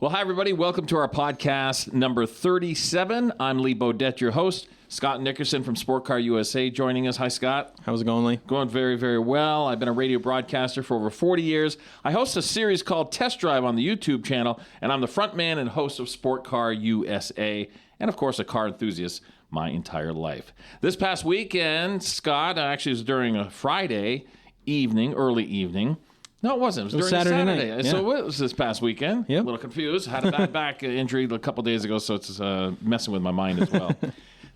Well, hi, everybody. Welcome to our podcast number 37. I'm Lee Bodette, your host. Scott Nickerson from Sport Car USA joining us. Hi, Scott. How's it going, Lee? Going very, very well. I've been a radio broadcaster for over 40 years. I host a series called Test Drive on the YouTube channel, and I'm the front man and host of Sport Car USA, and, of course, a car enthusiast my entire life. This past weekend, Scott, actually it was during a Friday evening, early evening. No, it wasn't. It was during Saturday Saturday. night. Yeah. So it was this past weekend. Yep. A little confused. Had a bad back injury a couple days ago, so it's messing with my mind as well.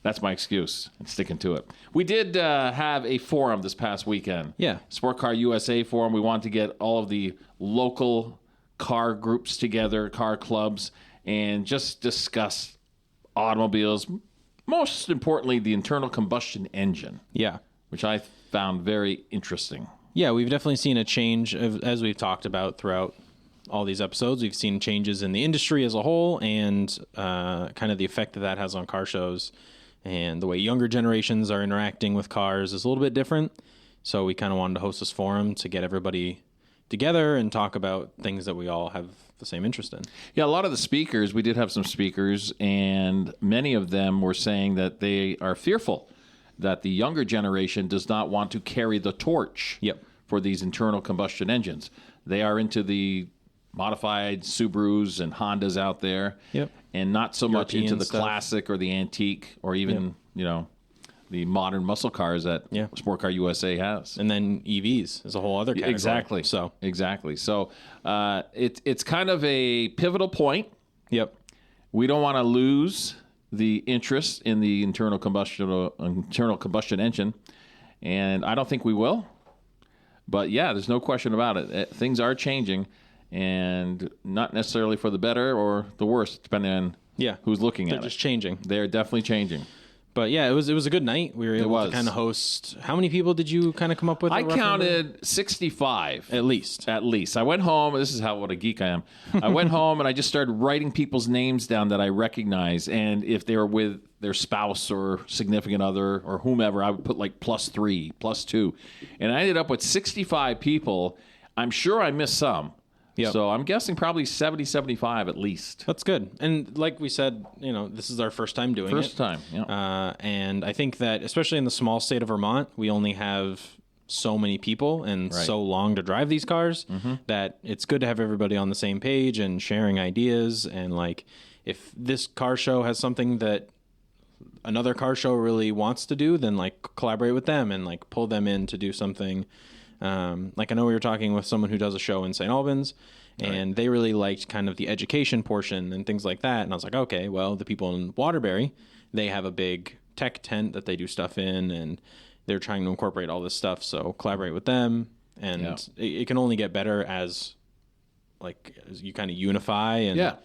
That's my excuse. I'm sticking to it. We did have a forum this past weekend. Yeah. Sport Car USA forum. We wanted to get all of the local car groups together, car clubs, and just discuss automobiles. Most importantly, the internal combustion engine. Yeah. Which I found very interesting. Yeah, we've definitely seen a change, as we've talked about throughout all these episodes. We've seen changes in the industry as a whole and kind of the effect that has on car shows. And the way younger generations are interacting with cars is a little bit different. So we kind of wanted to host this forum to get everybody together and talk about things that we all have the same interest in. Yeah, a lot of the speakers, we did have some speakers, and many of them were saying that they are fearful that the younger generation does not want to carry the torch for these internal combustion engines. They are into the modified Subarus and Hondas out there, and not so much into the classic or the antique or even, the modern muscle cars that Sport Car USA has. And then EVs is a whole other category. Exactly. So it's kind of a pivotal point. Yep. We don't want to lose the interest in the internal combustion engine, and I don't think we will. But yeah, there's no question about it. Things are changing, and not necessarily for the better or the worse, depending on who's looking at it. They're just changing. They're definitely changing. But yeah, it was a good night. We were able to kind of host. How many people did you kind of come up with? I counted 65. At least. I went home. This is what a geek I am. I went home and I just started writing people's names down that I recognize. And if they were with their spouse or significant other or whomever, I would put like +3, +2. And I ended up with 65 people. I'm sure I missed some. Yep. So I'm guessing probably 70, 75 at least. That's good. And like we said, this is our first time doing it. First time, yeah. And I think that, especially in the small state of Vermont, we only have so many people and so long to drive these cars that it's good to have everybody on the same page and sharing ideas. And like, if this car show has something that another car show really wants to do, then like collaborate with them and like pull them in to do something. Like I know we were talking with someone who does a show in St. Albans, and they really liked kind of the education portion and things like that. And I was like, okay, well, the people in Waterbury, they have a big tech tent that they do stuff in, and they're trying to incorporate all this stuff. So collaborate with them, and it can only get better as you kind of unify. And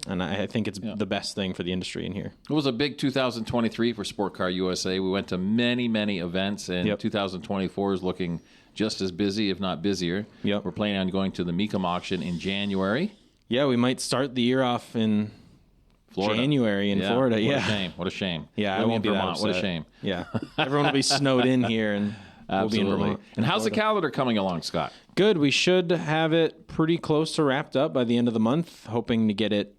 And I think it's the best thing for the industry in here. It was a big 2023 for Sport Car USA. We went to many, many events, and 2024 is looking just as busy, if not busier. Yep. We're planning on going to the Mecum auction in January. Yeah, we might start the year off in January in Florida. What a shame. Yeah, I won't be that upset. What a shame. Yeah, everyone will be snowed in here, and we'll be in Vermont. And how's the calendar coming along, Scott? Good. We should have it pretty close to wrapped up by the end of the month, hoping to get it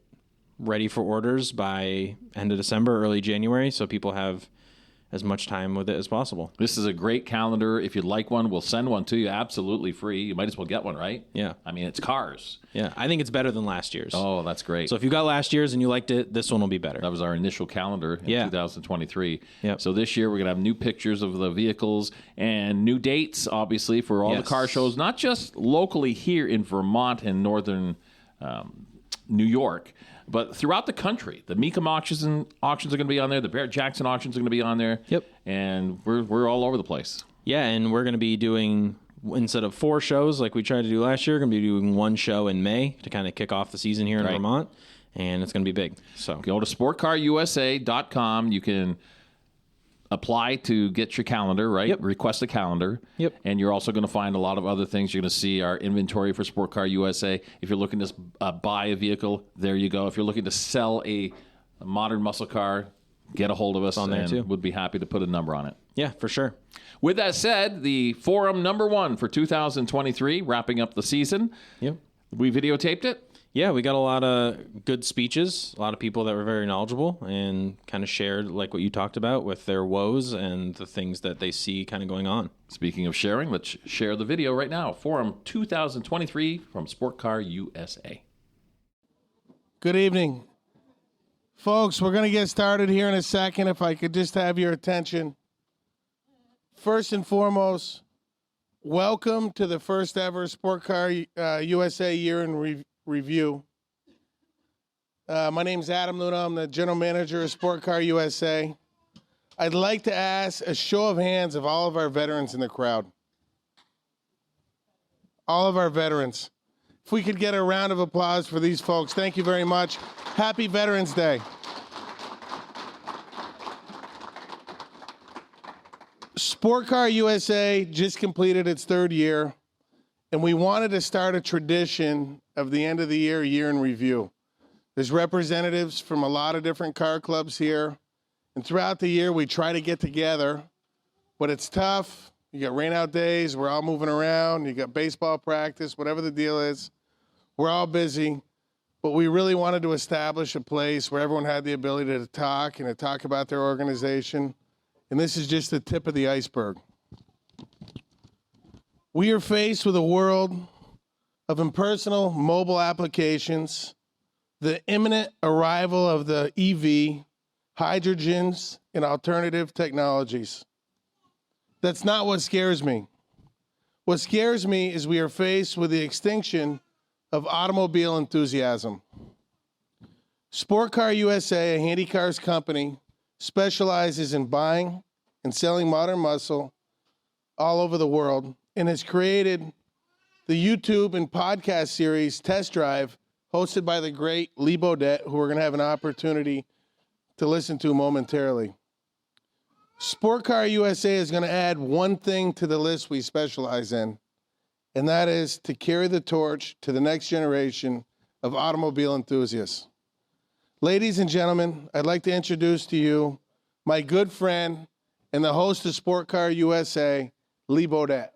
ready for orders by end of December, early January, so people have as much time with it as possible. This is a great calendar. If you'd like one, we'll send one to you absolutely free. You might as well get one, right? Yeah. I mean, it's cars. Yeah, I think it's better than last year's. Oh, that's great. So if you got last year's and you liked it, this one will be better. That was our initial calendar in 2023. Yep. So this year we're going to have new pictures of the vehicles and new dates, obviously, for all the car shows, not just locally here in Vermont and northern New York, but throughout the country. The Mecum auctions are going to be on there. The Barrett-Jackson auctions are going to be on there. Yep. And we're all over the place. Yeah, and we're going to be doing, instead of 4 shows like we tried to do last year, we're going to be doing 1 show in May to kind of kick off the season here in Vermont. And it's going to be big. So go to sportcarusa.com. You can apply to get your calendar, right? Yep. Request a calendar. Yep. And you're also going to find a lot of other things. You're going to see our inventory for Sport Car USA. If you're looking to buy a vehicle, there you go. If you're looking to sell a modern muscle car, get a hold of us on there too. We'd be happy to put a number on it. Yeah, for sure. With that said, the forum number 1 for 2023, wrapping up the season. Yep. We videotaped it. Yeah, we got a lot of good speeches, a lot of people that were very knowledgeable and kind of shared like what you talked about with their woes and the things that they see kind of going on. Speaking of sharing, let's share the video right now. Forum 2023 from Sport Car USA. Good evening. Folks, we're going to get started here in a second. If I could just have your attention. First and foremost, welcome to the first ever Sport Car USA Year in Review. My name's Adam Luna. I'm the general manager of Sport Car USA. I'd like to ask a show of hands of all of our veterans in the crowd. All of our veterans. If we could get a round of applause for these folks. Thank you very much. Happy Veterans Day. Sport Car USA just completed its third year, and we wanted to start a tradition of the end of the year in review. There's representatives from a lot of different car clubs here, and throughout the year we try to get together, but it's tough. You got rain out days, we're all moving around, you got baseball practice, whatever the deal is. We're all busy, but we really wanted to establish a place where everyone had the ability to talk and to talk about their organization. And this is just the tip of the iceberg. We are faced with a world of impersonal mobile applications, the imminent arrival of the EV, hydrogens, and alternative technologies. That's not what scares me. What scares me is we are faced with the extinction of automobile enthusiasm. Sport Car USA, a handy cars company, specializes in buying and selling modern muscle all over the world and has created the YouTube and podcast series Test Drive, hosted by the great Lee Bodette, who we're going to have an opportunity to listen to momentarily. Sport Car USA is going to add one thing to the list we specialize in, and that is to carry the torch to the next generation of automobile enthusiasts. Ladies and gentlemen, I'd like to introduce to you my good friend and the host of Sport Car USA, Lee Bodette.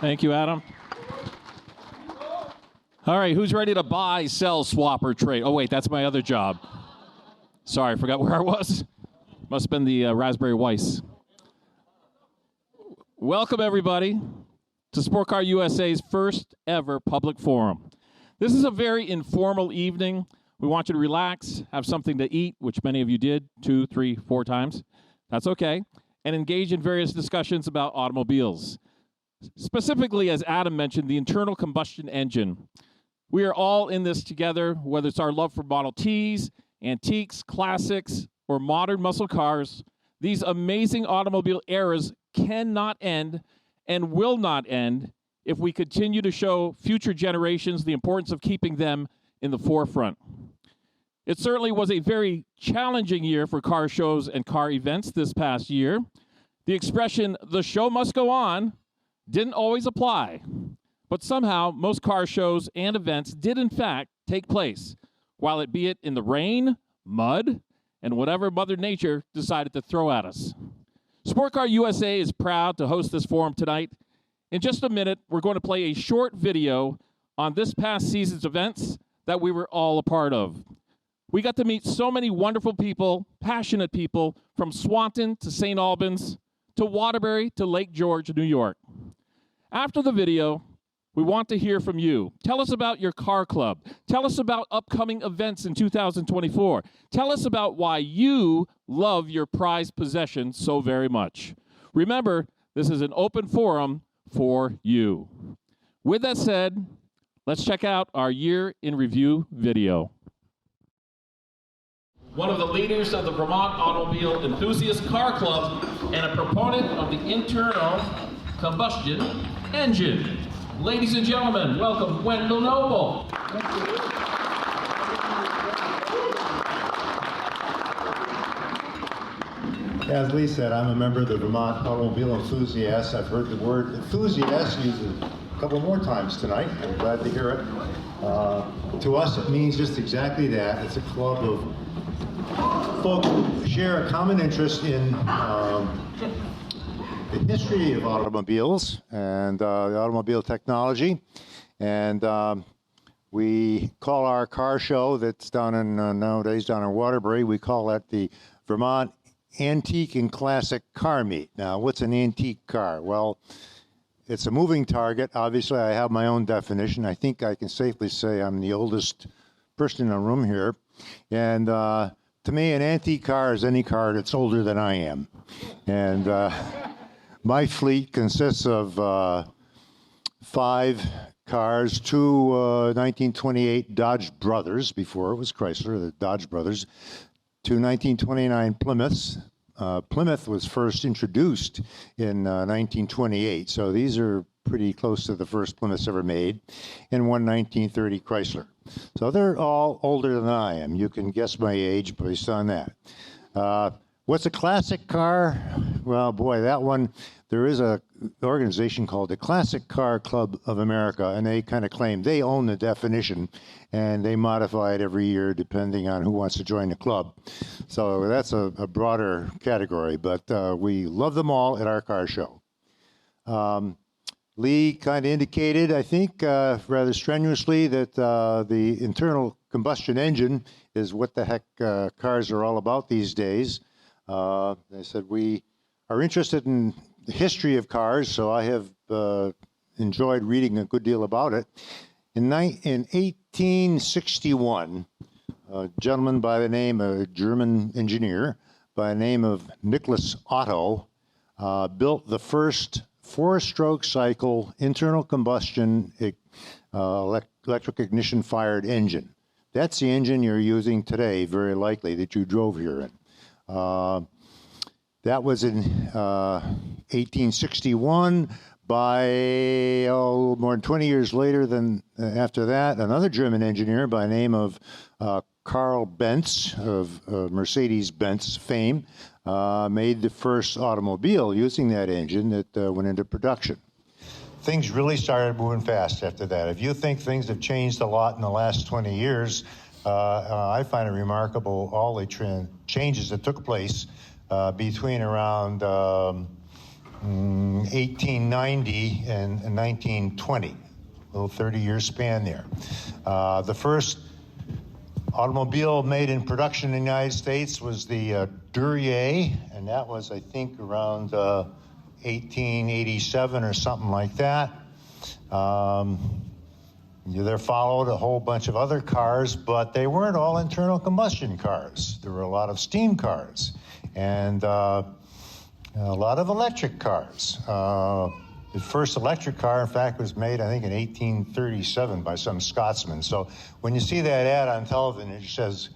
Thank you, Adam. All right, who's ready to buy, sell, swap, or trade? Oh, wait, that's my other job. Sorry, I forgot where I was. Must have been the Raspberry Weiss. Welcome, everybody, to Sport Car USA's first ever public forum. This is a very informal evening. We want you to relax, have something to eat, which many of you did 2, 3, 4 times. That's okay. And engage in various discussions about automobiles. Specifically, as Adam mentioned, the internal combustion engine. We are all in this together, whether it's our love for Model Ts, antiques, classics, or modern muscle cars. These amazing automobile eras cannot end and will not end if we continue to show future generations the importance of keeping them in the forefront. It certainly was a very challenging year for car shows and car events this past year. The expression, "the show must go on," didn't always apply, but somehow most car shows and events did in fact take place, while it be it in the rain, mud, and whatever Mother Nature decided to throw at us. Sport Car USA is proud to host this forum tonight. In just a minute, we're going to play a short video on this past season's events that we were all a part of. We got to meet so many wonderful people, passionate people, from Swanton to St. Albans, to Waterbury to Lake George, New York. After the video, we want to hear from you. Tell us about your car club. Tell us about upcoming events in 2024. Tell us about why you love your prized possession so very much. Remember, this is an open forum for you. With that said, let's check out our year in review video. One of the leaders of the Vermont Automobile Enthusiast Car Club and a proponent of the internal combustion engine. Ladies and gentlemen, welcome Wendell Noble. As Lee said, I'm a member of the Vermont Automobile Enthusiasts. I've heard the word enthusiast used a couple more times tonight. I'm glad to hear it. To us, it means just exactly that. It's a club of folks who share a common interest in the history of automobiles and the automobile technology. And we call our car show that's down in, nowadays down in Waterbury, we call that the Vermont Antique and Classic Car Meet. Now, what's an antique car? Well, it's a moving target. Obviously, I have my own definition. I think I can safely say I'm the oldest person in the room here. And to me, an antique car is any car that's older than I am. And my fleet consists of 5 cars, 2 1928 Dodge Brothers, before it was Chrysler, the Dodge Brothers, 2 1929 Plymouths. Plymouth was first introduced in 1928, so these are pretty close to the first Plymouths ever made, and 1 1930 Chrysler. So they're all older than I am. You can guess my age based on that. What's a classic car? Well, boy, that one, there is an organization called the Classic Car Club of America, and they kind of claim they own the definition, and they modify it every year depending on who wants to join the club. So that's a broader category, but we love them all at our car show. Lee kind of indicated, I think, rather strenuously that the internal combustion engine is what the heck cars are all about these days. They said we are interested in the history of cars, so I have enjoyed reading a good deal about it. In 1861, a gentleman by the name of a German engineer by the name of Nicholas Otto built the first 4-stroke cycle internal combustion electric ignition fired engine. That's the engine you're using today, very likely, that you drove here in. That was in 1861. By more than 20 years later than after that, another German engineer by the name of Karl Benz of Mercedes-Benz fame made the first automobile using that engine that went into production. Things really started moving fast after that. If you think things have changed a lot in the last 20 years, I find it remarkable all the changes that took place between around 1890 and 1920, a little 30-year span there. The first automobile made in production in the United States was the Duryea, and that was, I think, around 1887 or something like that. There followed a whole bunch of other cars, but they weren't all internal combustion cars. There were a lot of steam cars and a lot of electric cars. The first electric car, in fact, was made, I think, in 1837 by some Scotsman. So when you see that ad on television, it says,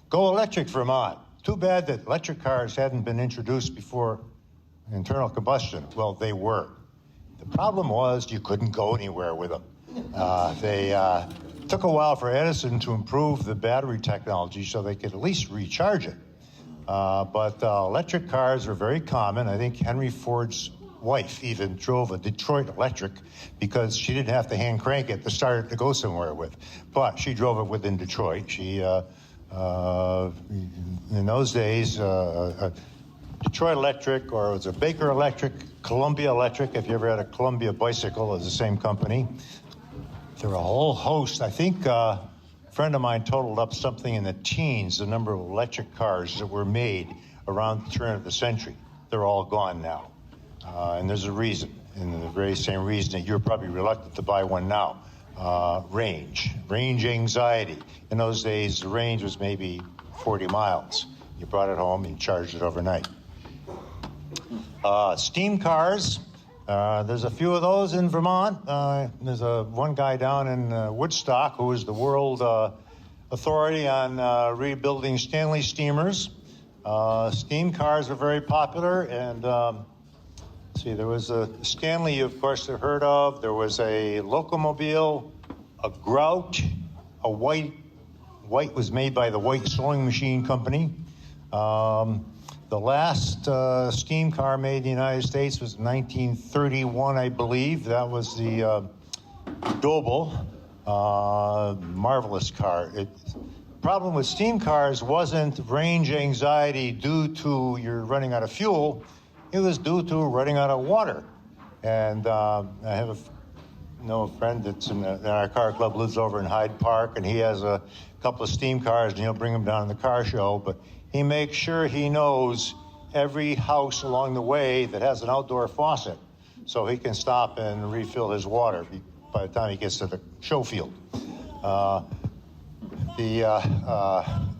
"Go electric, Vermont." Too bad that electric cars hadn't been introduced before internal combustion. Well, they were. The problem was you couldn't go anywhere with them. They took a while for Edison to improve the battery technology so they could at least recharge it. But electric cars are very common. I think Henry Ford's wife even drove a Detroit Electric because she didn't have to hand crank it to start it to go somewhere with. But she drove it within Detroit. She, in those days, Detroit Electric, or it was a Baker Electric, Columbia Electric, if you ever had a Columbia bicycle, it was the same company. There were a whole host. I think a friend of mine totaled up something in the teens, the number of electric cars that were made around the turn of the century. They're all gone now. And there's a reason, and the very same reason that you're probably reluctant to buy one now. Range anxiety. In those days, the range was maybe 40 miles. You brought it home and charged it overnight. Steam cars. There's a few of those in Vermont. There's one guy down in Woodstock who is the world authority on rebuilding Stanley steamers. Steam cars are very popular, and see, there was a Stanley, you of course have heard of. There was a Locomobile, a Grout, a White. White was made by the White Sewing Machine Company. The last steam car made in the United States was 1931, I believe. That was the Doble. Marvelous car. The problem with steam cars wasn't range anxiety due to you're running out of fuel. It was due to running out of water. And I have know a friend that's in our car club, lives over in Hyde Park, and he has a couple of steam cars, and he'll bring them down to the car show. But he makes sure he knows every house along the way that has an outdoor faucet, so he can stop and refill his water by the time he gets to the show field. The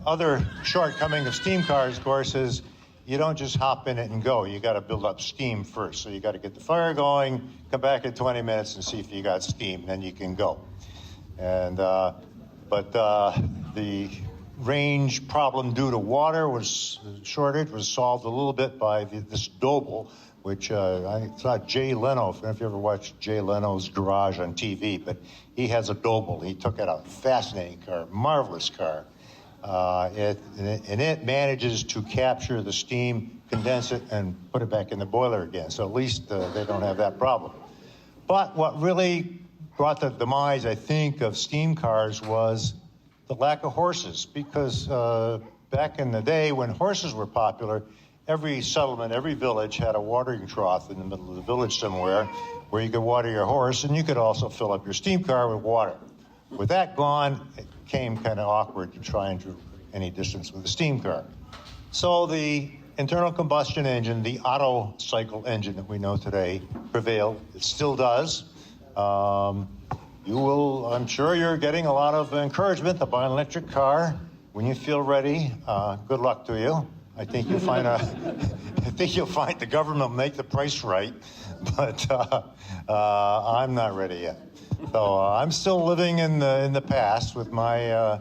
other shortcoming of steam cars, of course, is you don't just hop in it and go. You got to build up steam first. So you got to get the fire going, come back in 20 minutes and see if you got steam, then you can go. And but the range problem due to water shortage was solved a little bit by this Doble, which I saw Jay Leno. I don't know if you ever watched Jay Leno's Garage on TV, but he has a Doble. He took it out. Fascinating car, marvelous car. It manages to capture the steam, condense it, and put it back in the boiler again. So at least they don't have that problem. But what really brought the demise, I think, of steam cars was the lack of horses. Because back in the day when horses were popular, every settlement, every village had a watering trough in the middle of the village somewhere where you could water your horse, and you could also fill up your steam car with water. With that gone, it became kind of awkward to try and do any distance with a steam car. So the internal combustion engine, the Otto cycle engine that we know today, prevailed. It still does. I'm sure you're getting a lot of encouragement to buy an electric car. When you feel ready, good luck to you. I think you'll find the government will make the price right, but I'm not ready yet. So I'm still living in the past with my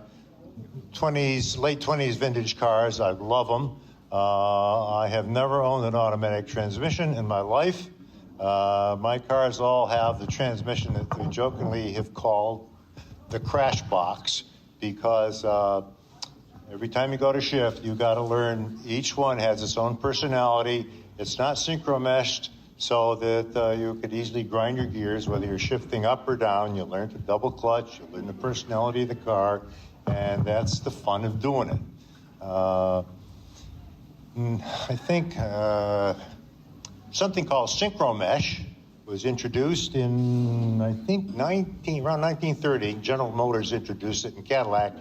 late 20s vintage cars. I love them. I have never owned an automatic transmission in my life. My cars all have the transmission that we jokingly have called the crash box, because every time you go to shift, you got to learn each one has its own personality. It's not synchro-meshed, so that you could easily grind your gears, whether you're shifting up or down. You learn to double clutch, you learn the personality of the car, and that's the fun of doing it. I think something called synchro mesh was introduced in, I think, around 1930. General Motors introduced it in Cadillac,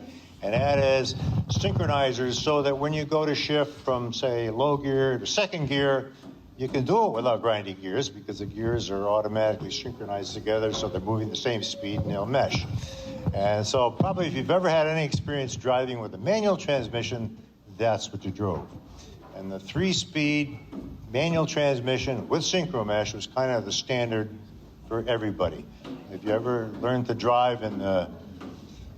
and that is synchronizers, so that when you go to shift from, say, low gear to second gear, you can do it without grinding gears, because the gears are automatically synchronized together, so they're moving the same speed and they'll mesh. And so probably if you've ever had any experience driving with a manual transmission, that's what you drove. And the 3-speed manual transmission with synchro mesh was kind of the standard for everybody. If you ever learned to drive in the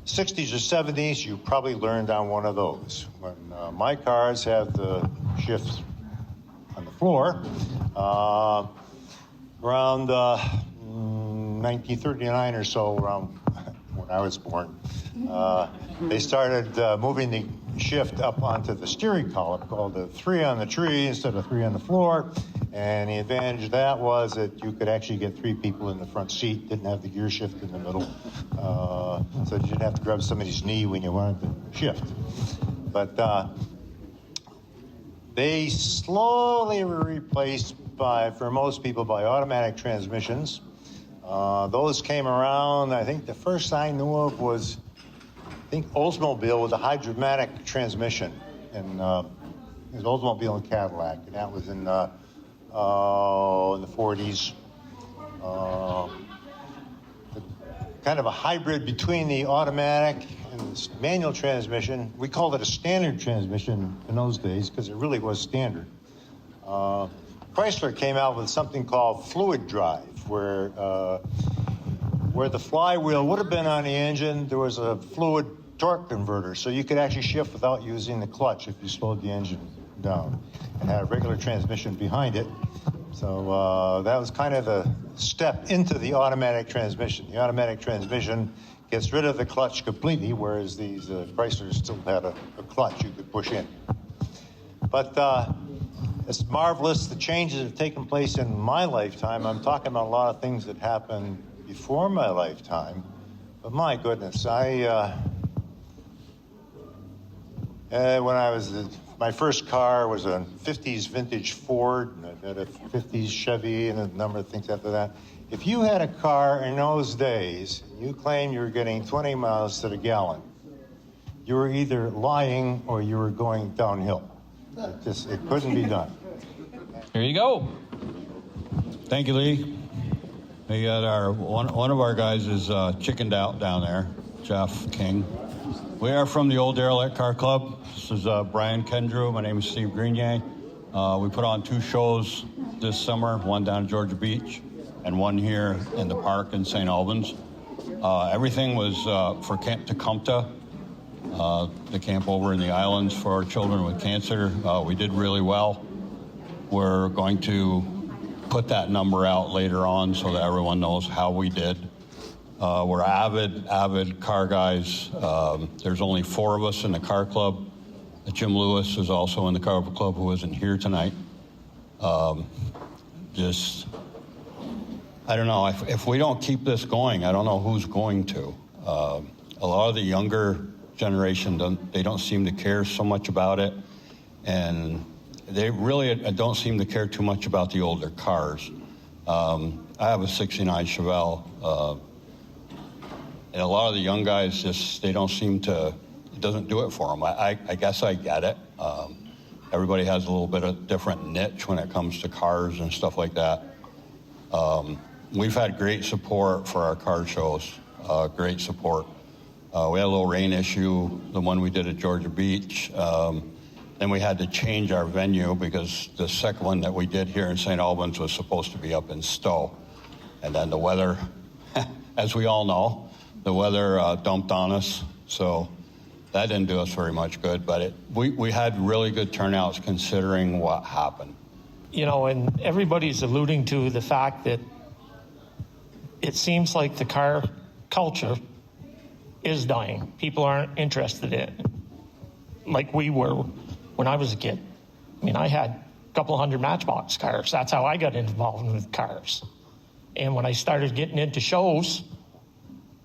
60s or 70s, you probably learned on one of those. When my cars have the shifts on the floor, around 1939 or so, around when I was born, they started moving the shift up onto the steering column, called the 3 on the tree instead of 3 on the floor. And the advantage of that was that you could actually get 3 people in the front seat, didn't have the gear shift in the middle, so you didn't have to grab somebody's knee when you wanted to shift. But they slowly were replaced for most people, by automatic transmissions. Those came around, I think the first I knew of was, I think, Oldsmobile with a hydromatic transmission. And it was Oldsmobile and Cadillac, and that was in the 40s. Kind of a hybrid between the automatic and the manual transmission. We called it a standard transmission in those days because it really was standard. Chrysler came out with something called fluid drive, where the flywheel would have been on the engine, there was a fluid torque converter, so you could actually shift without using the clutch if you slowed the engine down, and had a regular transmission behind it. So that was kind of a step into the automatic transmission. The automatic transmission gets rid of the clutch completely, whereas these Chryslers still had a clutch you could push in. But it's marvelous, the changes that have taken place in my lifetime. I'm talking about a lot of things that happened before my lifetime, but my goodness, my first car was a 50s vintage Ford, and I had a 50s Chevy and a number of things after that. If you had a car in those days, and you claimed you were getting 20 miles to the gallon, you were either lying or you were going downhill. It couldn't be done. Here you go. Thank you, Lee. We got one of our guys is chickened out down there, Jeff King. We are from the Old Derelict Car Club. This is Brian Kendrew. My name is Steve Grenier. We put on 2 shows this summer, one down at Georgia Beach and one here in the park in St. Albans. Everything was for Camp Tecumseh, the camp over in the islands for children with cancer. We did really well. We're going to put that number out later on so that everyone knows how we did. We're avid car guys. There's only 4 of us in the car club. Jim Lewis is also in the car club, who isn't here tonight. I don't know, if we don't keep this going, I don't know who's going to. A lot of the younger generation, don't seem to care so much about it, and they really don't seem to care too much about the older cars. I have a 69 Chevelle, and a lot of the young guys they don't seem to, it doesn't do it for them. I guess I get it. Everybody has a little bit of different niche when it comes to cars and stuff like that. We've had great support for our car shows, great support. We had a little rain issue, the one we did at Georgia Beach. Then we had to change our venue because the second one that we did here in St. Albans was supposed to be up in Stowe. And then the weather, as we all know, the weather dumped on us. So that didn't do us very much good, but we had really good turnouts considering what happened. You know, and everybody's alluding to the fact that it seems like the car culture is dying. People aren't interested in it like we were when I was a kid. I mean, I had a couple hundred Matchbox cars. That's how I got involved with cars. And when I started getting into shows,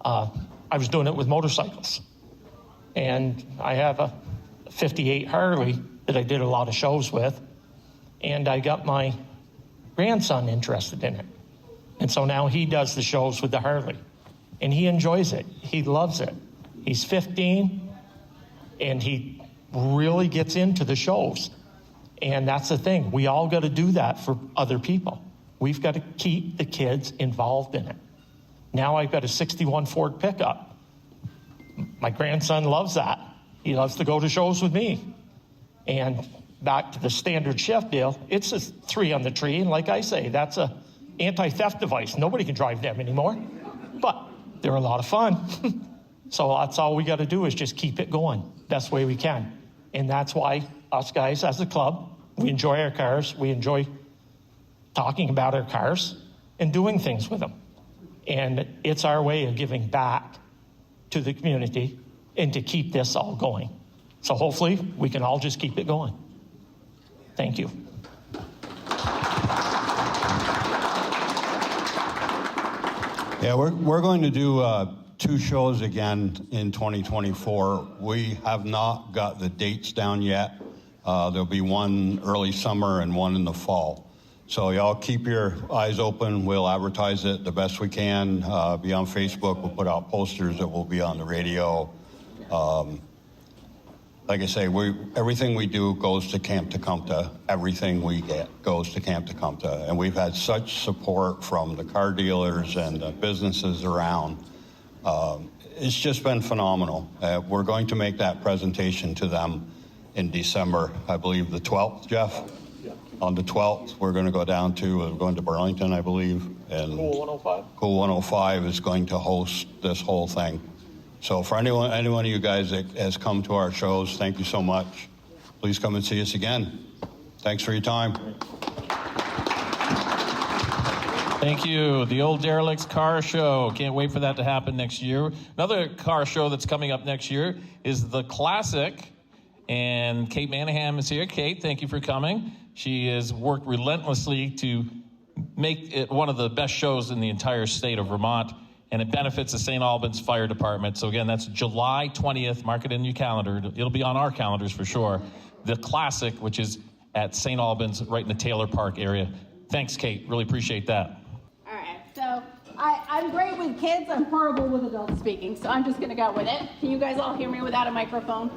I was doing it with motorcycles. And I have a 58 Harley that I did a lot of shows with. And I got my grandson interested in it. And so now he does the shows with the Harley. And he enjoys it. He loves it. He's 15, and he really gets into the shows. And that's the thing. We all got to do that for other people. We've got to keep the kids involved in it. Now I've got a 61 Ford pickup. My grandson loves that. He loves to go to shows with me. And back to the standard shift deal, it's a 3 on the tree. And like I say, that's a anti-theft device. Nobody can drive them anymore. But they're a lot of fun. So that's all we got to do is just keep it going. Best way we can. And that's why us guys as a club, we enjoy our cars. We enjoy talking about our cars and doing things with them. And it's our way of giving back to the community and to keep this all going. So hopefully we can all just keep it going. Thank you. Yeah, we're going to do 2 shows again in 2024. We have not got the dates down yet. There'll be one early summer and one in the fall. So y'all keep your eyes open. We'll advertise it the best we can. Be on Facebook. We'll put out posters that will be on the radio. Like I say, everything we do goes to Camp Tecumseh. Everything we get goes to Camp Tecumseh. And we've had such support from the car dealers and the businesses around. It's just been phenomenal. We're going to make that presentation to them in December, I believe the 12th, Jeff? Yeah. On the 12th, we're going to go down we're going to Burlington, I believe. And Cool 105. Cool 105 is going to host this whole thing. So for any one of you guys that has come to our shows, thank you so much. Please come and see us again. Thanks for your time. Thank you. The Old Derelicts Car Show. Can't wait for that to happen next year. Another car show that's coming up next year is the Classic. And Kate Manningham is here. Kate, thank you for coming. She has worked relentlessly to make it one of the best shows in the entire state of Vermont. And it benefits the St. Albans Fire Department. So again, that's July 20th. Mark it in your calendar. It'll be on our calendars for sure. The Classic, which is at St. Albans, right in the Taylor Park area. Thanks, Kate. Really appreciate that. All right. So I'm great with kids. I'm horrible with adults speaking, so I'm just going to go with it. Can you guys all hear me without a microphone?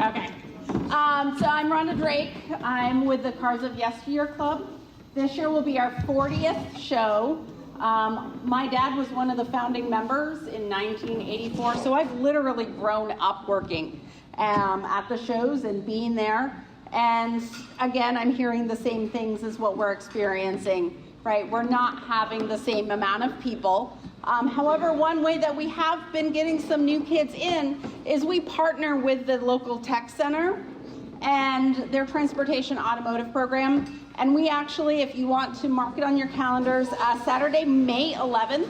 Okay. So I'm Rhonda Drake. I'm with the Cars of Yesteryear Club. This year will be our 40th show. My dad was one of the founding members in 1984, so I've literally grown up working at the shows and being there. And again, I'm hearing the same things as what we're experiencing, right? We're not having the same amount of people. However, one way that we have been getting some new kids in is we partner with the local tech center and their transportation automotive program. And we actually, if you want to mark it on your calendars, Saturday, May 11th,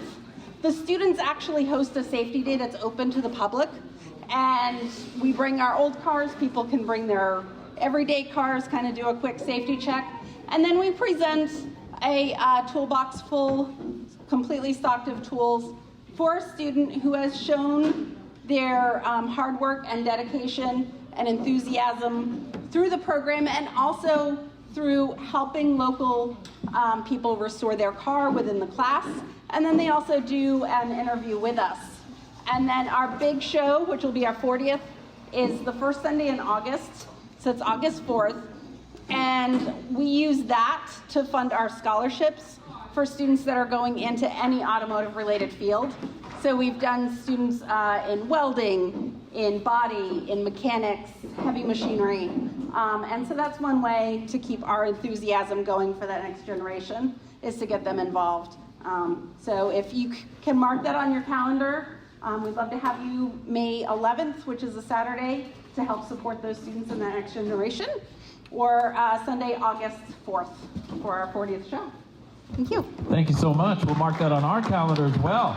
the students actually host a safety day that's open to the public. And we bring our old cars, people can bring their everyday cars, kind of do a quick safety check. And then we present a toolbox full, completely stocked of tools for a student who has shown their hard work and dedication and enthusiasm through the program, and also through helping local people restore their car within the class. And then they also do an interview with us. And then our big show, which will be our 40th, is the first Sunday in August. So it's August 4th. And we use that to fund our scholarships for students that are going into any automotive related field. So we've done students in welding, in body, in mechanics, heavy machinery. And so that's one way to keep our enthusiasm going for that next generation, is to get them involved. So if you can mark that on your calendar, we'd love to have you May 11th, which is a Saturday, to help support those students in that next generation, or Sunday, August 4th for our 40th show. Thank you. Thank you so much. We'll mark that on our calendar as well.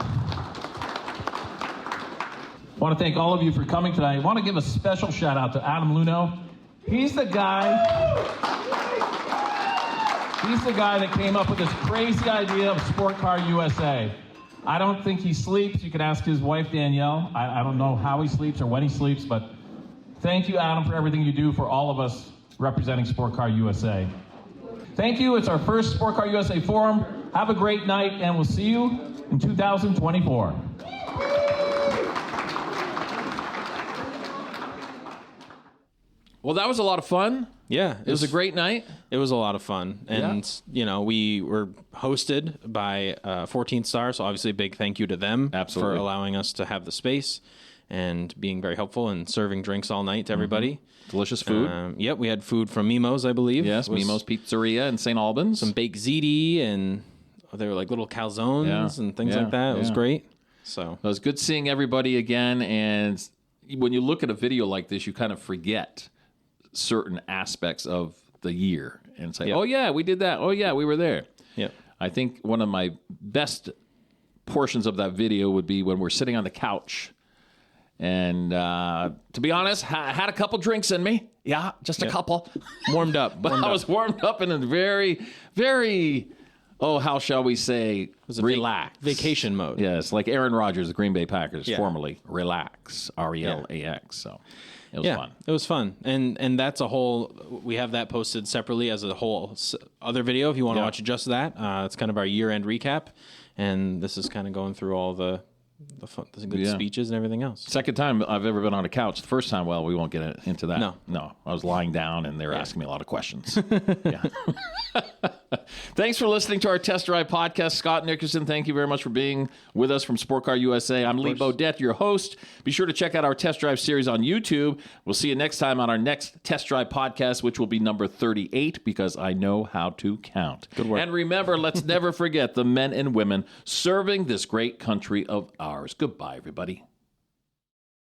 I want to thank all of you for coming tonight. I want to give a special shout out to Adam Luno. He's the guy that came up with this crazy idea of Sport Car USA. I don't think he sleeps. You can ask his wife, Danielle. I don't know how he sleeps or when he sleeps, but thank you, Adam, for everything you do for all of us representing Sport Car USA. Thank you. It's our first Sport Car USA Forum. Have a great night, and we'll see you in 2024. Well, that was a lot of fun. Yeah. It was a great night. It was a lot of fun. And, you know, we were hosted by 14th Star, so obviously a big thank you to them for allowing us to have the space and being very helpful and serving drinks all night to everybody. Delicious food. Yep, we had food from Mimo's, I believe. Yes, Mimo's Pizzeria in St. Albans. Some baked ziti, and they were like little calzones and things like that. It was great. So it was good seeing everybody again. And when you look at a video like this, you kind of forget certain aspects of the year and say, oh, yeah, we did that. Oh, yeah, we were there. Yep. I think one of my best portions of that video would be when we're sitting on the couch. And to be honest, I had a couple drinks in me. Yeah, just a couple. Warmed up. But I was warmed up in a very, very, how shall we say, relax. Vacation mode. Yes, like Aaron Rodgers, the Green Bay Packers, formerly relax, RELAX. So it was fun. It was fun. And that's a whole, we have that posted separately as a whole other video if you want to watch just that. It's kind of our year-end recap. And this is kind of going through all the good speeches and everything else. Second time I've ever been on a couch. The first time, we won't get into that. No. I was lying down and they were asking me a lot of questions. Thanks for listening to our Test Drive podcast. Scott Nickerson, thank you very much for being with us from Sport Car USA. I'm Lee Bodette, your host. Be sure to check out our Test Drive series on YouTube. We'll see you next time on our next Test Drive podcast, which will be number 38, because I know how to count. Good work. And remember, let's never forget the men and women serving this great country of ours. Goodbye, everybody.